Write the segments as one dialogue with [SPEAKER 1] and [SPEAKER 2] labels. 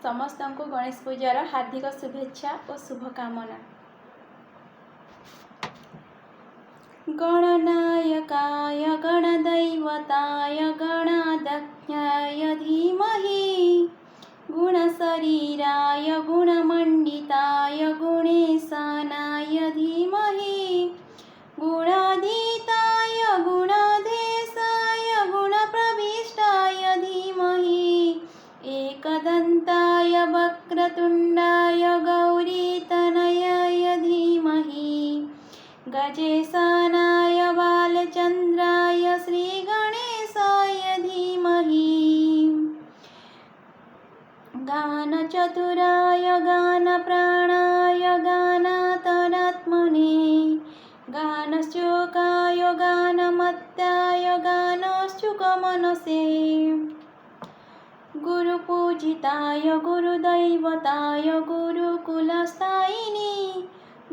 [SPEAKER 1] ସମସ୍ତଙ୍କୁ ଗଣେଶ ପୂଜାର ହାର୍ଦ୍ଦିକ ଶୁଭେଚ୍ଛା ଓ ଶୁଭକାମନା। गणनायकाय गणदैवताय गणाध्यक्षाय धीमहि गुणशरीराय गुणमण्डिताय गुणेशानाय धीमहि गुणाधीताय गुणाधीशाय गुणप्रविष्टाय धीमहि एकदन्ताय वक्रतुण्डाय गौरीतनयाय धीमहि गजेशानाय बालचन्द्राय श्रीगणेशाय धीमहि गानचतुराय गानप्राणाय गानान्तरात्मने गानशोकाय गानमत्याय गानश्चुकमनसे गुरुपूजिताय गुरुदैवताय गुरुकुलस्थायिने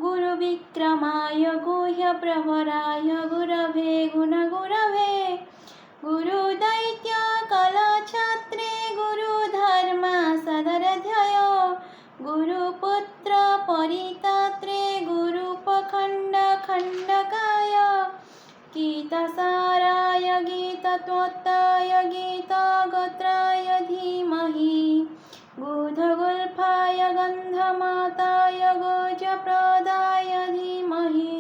[SPEAKER 1] गुरुविक्रमाय गुह्यप्रवराय गुरवे गुणगुरवे गुरुदैत्यकलाछत्रे गुरुधर्मसदरध्याय गुरुपुत्रपरित्रात्रे गुरुपखण्डखण्डकाय गीतसाराय गीतत्वत्ताय गीतगोत्राय धीमहि गुधगुल्फाय गन्धमाताय गोजप्रदाय धीमहि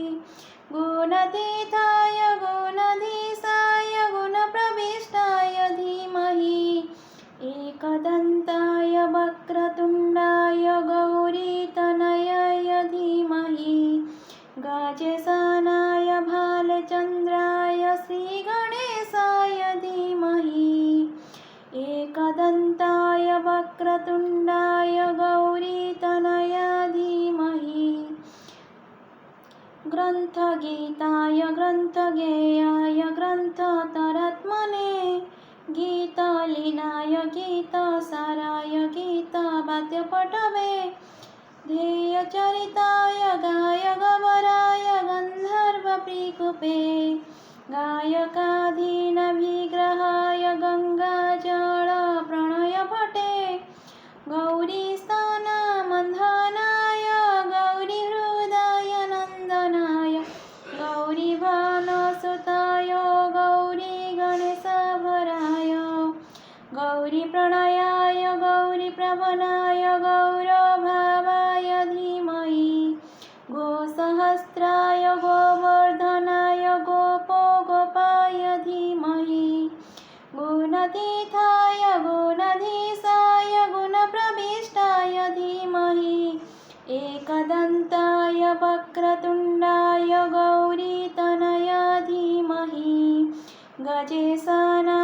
[SPEAKER 1] गुणतीताय गुणधीशाय गुणप्रविष्टाय धीमहि एकदन्ताय वक्रतुण्डाय गौरीतनयाय धीमहि गजेशानाय भालचन्द्राय श्रीगणेशाय धीमहि एकदन्ताय वक्रतुण्डाय गौरीतनयाय धीमहि ग्रन्थगीताय ग्रन्थगेयाय ग्रन्थतरात्मने गीतलीनाय गीतसाराय गीतवाद्यपटवे ध्येयचरिताय गायकवराय गन्धर्वप्रीकुपे गायकाधीनविग्रहाय गङ्गाजलप्रणयपटे गौरीस्थानमन्धनाय गौरीहृदय नन्दनाय गौरीभानुसुताय गौरीगणेशभराय गौरीप्रणयाय गौरीप्रवणाय गौरभावाय धीमहि गोसहस्राय गोवर्धनाय गोपगोपाय धीमहि गुणतीताय गुणधीशाय गुणप्रविष्टाय धीमहि एकदन्ताय वक्रतुण्डाय गौरीतनयाय धीमहि गजेशानाय